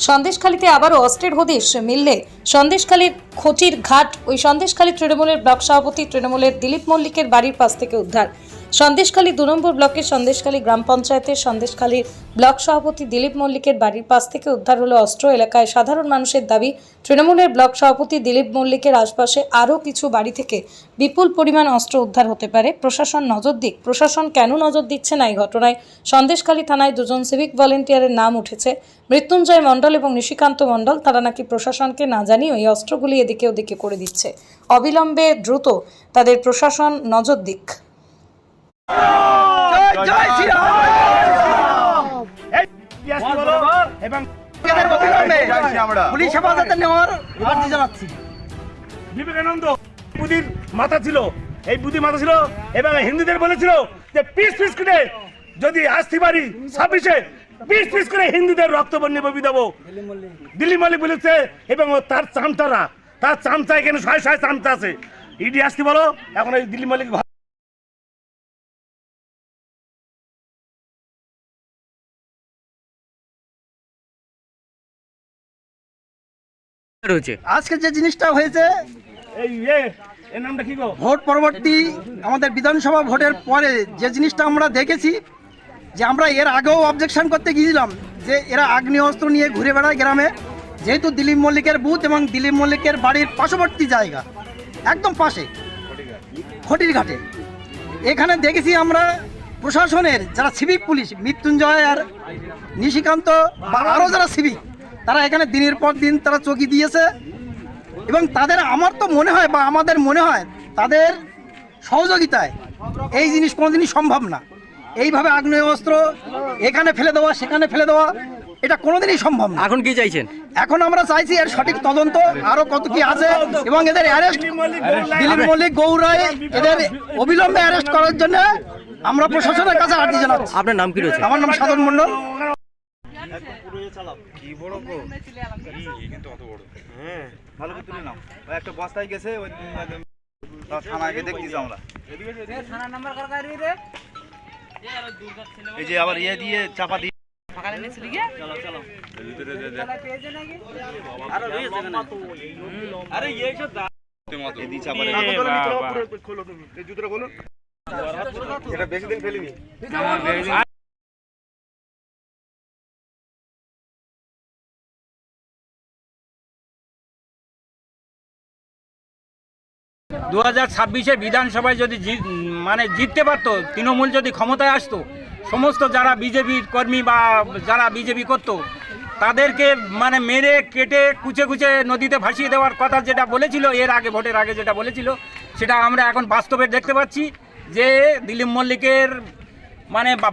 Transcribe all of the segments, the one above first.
সন্দেশখালীতে আবারও অস্ত্রের হদিশ মিললে সন্দেশখালীর খটির ঘাট ওই সন্দেশখালী তৃণমূলের ব্লক সভাপতি তৃণমূলের দিলীপ মল্লিকের বাড়ির পাশ থেকে উদ্ধার। সন্দেশখালী 2 নম্বর ব্লকের সন্দেশখালী গ্রাম পঞ্চায়েতের সন্দেশখালীর ব্লক সভাপতি দিলীপ মল্লিকের বাড়ির পাশ থেকে উদ্ধার হলো অস্ত্র। এলাকায় সাধারণ মানুষের দাবি, তৃণমূলের ব্লক সভাপতি দিলীপ মল্লিকের আশপাশে আরও কিছু বাড়ি থেকে বিপুল পরিমাণ অস্ত্র উদ্ধার হতে পারে। প্রশাসন নজর দিক। প্রশাসন কেন নজর দিচ্ছে না এই ঘটনায়? সন্দেশখালী থানায় 2 জন সিভিক ভলেন্টিয়ারের নাম উঠেছে, মৃত্যুঞ্জয় মণ্ডল এবং নিশিকান্ত মণ্ডল। তারা নাকি প্রশাসনকে না জানিয়ে এই অস্ত্রগুলি এদিকে ওদিকে করে দিচ্ছে। অবিলম্বে দ্রুত তাদের প্রশাসন নজর দিক। বিবেকানন্দ বুদ্ধির মাথা ছিল, এই বুদ্ধি মাথা ছিল এবং হিন্দুদের বলেছিল যে পিস পিস করে যদি আসতে পারি 26-এ পিস পিস করে হিন্দুদের রক্ত বন্যে ববি দেবো। দিলীপ মল্লিক বলেছে এবং তার চামচারা, তার চামচা এখানে 100 চামচা আছে। ইডি আসতে বলো, এখন এই দিলীপ মল্লিক আজকে যে জিনিসটা হয়েছে, এই এর নামটা কি গো? ভোট পরবর্তী আমাদের বিধানসভা ভোটের পরে যে জিনিসটা আমরা দেখেছি, যে আমরা এর আগেও অবজেকশন করতে গিয়েছিলাম যে এরা আগ্নেয়াস্ত্র নিয়ে ঘুরে বেড়ায় গ্রামে, যেহেতু দিলীপ মল্লিকের বুথ এবং দিলীপ মল্লিকের বাড়ির পার্শ্ববর্তী জায়গা, একদম পাশে খটির ঘাটে। এখানে দেখেছি আমরা প্রশাসনের যারা সিভিক পুলিশ, মৃত্যুঞ্জয় আর নিশিকান্ত বা আরও যারা সিভিক, তারা এখানে দিনের পর দিন তারা চকি দিয়েছে এবং তাদের, আমার তো মনে হয় বা আমাদের মনে হয় তাদের সহযোগিতায় এই জিনিস কোনোদিনই সম্ভব না। এইভাবে আগ্নেয়াস্ত্র এখানে ফেলে দেওয়া, সেখানে ফেলে দেওয়া, এটা কোনোদিনই সম্ভব না। এখন কি চাইছেন? এখন আমরা চাইছি এর সঠিক তদন্ত, আরো কত কি আছে এবং এদের অ্যারেস্ট, দিলীপ মল্লিক, গৌরায়, এদের অবিলম্বে অ্যারেস্ট করার জন্য আমরা প্রশাসনের কাছে আর্জি জানাচ্ছি। আপনার নাম কি রয়েছে? আমার নাম সাধন মণ্ডল। কি বড় গো, কিন্তু অত বড়। হ্যাঁ, ভালো করে তুলে নাও। ওই একটা বস্তায় গেছে, ওই থানায় গিয়ে দেখতেছি আমরা। থানার নাম্বার কার কার রে? এই যে আবার ইয়ে দিয়ে চাপা দিয়ে ফাঁকা নিয়েছিল কি? চলো চলো। ভিতরে দে দে। পেয়েছে নাকি? আরে রয়েছে না। আরে এই সব এই দি চাপা রে। খোলো তুমি। এই জুতোটা খোলো। এটা বেশি দিন ফেলিনি। হ্যাঁ, 2026-এ বিধানসভায় যদি জিততে পারতো, তৃণমূল যদি ক্ষমতায় আসতো, সমস্ত যারা বিজেপির কর্মী বা যারা বিজেপি করতো তাদেরকে মেরে কেটে কুচে কুচে নদীতে ভাসিয়ে দেওয়ার কথা যেটা বলেছিল এর আগে, ভোটের আগে যেটা বলেছিল, সেটা আমরা এখন বাস্তবে দেখতে পাচ্ছি যে দিলীপ মল্লিকের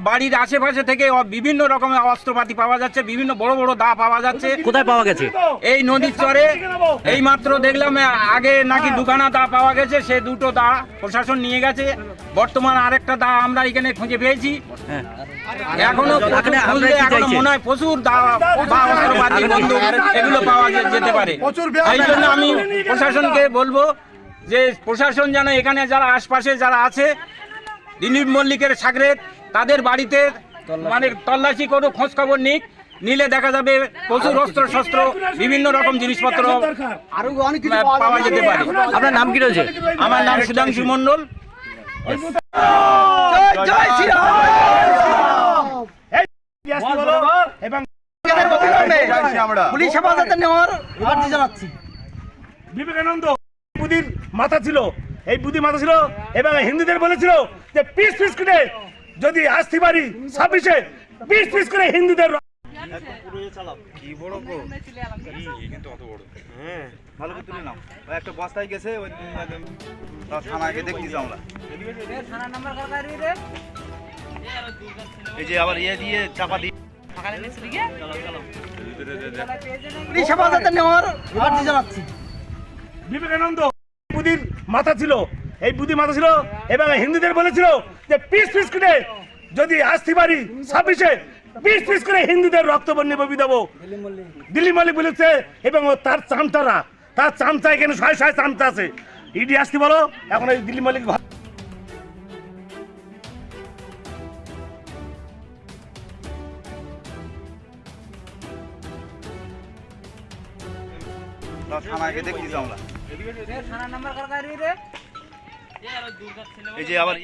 বাড়ির আশেপাশে থেকে বিভিন্ন রকমের অস্ত্রপাতি পাওয়া যাচ্ছে, বিভিন্ন বড় বড় দা পাওয়া যাচ্ছে। কোথায় পাওয়া গেছে? এই নদীর চরে। এই মাত্র দেখলাম আগে নাকি দুখানা দা পাওয়া গেছে, সে দুটো দা প্রশাসন নিয়ে গেছে। বর্তমান আরেকটা দা আমরা এখানে খুঁজে পেয়েছি। এখনো মনে হয় প্রচুর দা বা অস্ত্রপাতি, বন্দুক এগুলো পাওয়া যেতে পারে। এই জন্য আমি প্রশাসনকে বলবো যে প্রশাসন যেন এখানে যারা আশপাশে যারা আছে দিলীপ মল্লিকের সাগরেদ, তাদের বাড়িতে তল্লাশি করে খোঁজ খবর নিলে দেখা যাবে প্রচুর অস্ত্র শস্ত্র, বিভিন্ন রকম জিনিসপত্র পাওয়া যেতে পারে। আপনার নাম কি রয়েছে? আমার নাম সুধাংশু মণ্ডল। পুলিশ হেফাজতে নেওয়ার আর্জি জানাচ্ছি। বিবেকানন্দ বুদ্ধির মাথা ছিল, এই বুদ্ধি মাথা ছিল এবং হিন্দুদের বলেছিল যে পিস পিস করে যদি আসতে পারি 26-এ পিস পিস করে হিন্দুদের। কি বড় গো, কিন্তু অত বড়। হ্যাঁ, ভালো করে তুলে নাও। ওই একটা বস্তায় গেছে, ওই থানায় গিয়ে দেখতেছি আমরা। থানার নাম্বার কার কার রে? এই যে আবার ইয়ে দিয়ে চাপা দিয়ে ফাঁকা নিয়েছিল কি? চলো চলো। ভিতরে দে দে। পুলিশ হেফাজতে নেওয়ার আর্জি জানাচ্ছি। বিবেকানন্দ বুদ্ধির মাথা ছিল, এই বুদ্ধি মাথা ছিল এবং হিন্দুদের বলেছিল যে পিস পিস করে যদি আসতে পারি 26-এ পিস পিস করে হিন্দুদের রক্ত বন্যে ববি দেবো। দিলীপ মল্লিক বলেছে এবং তার চামচারা, তার চামচা এখানে 100 চামচা আছে। ইডি আসতে বলো, এখন এই দিলীপ মল্লিক থানাকে দেখছি আমরা এই যে আবার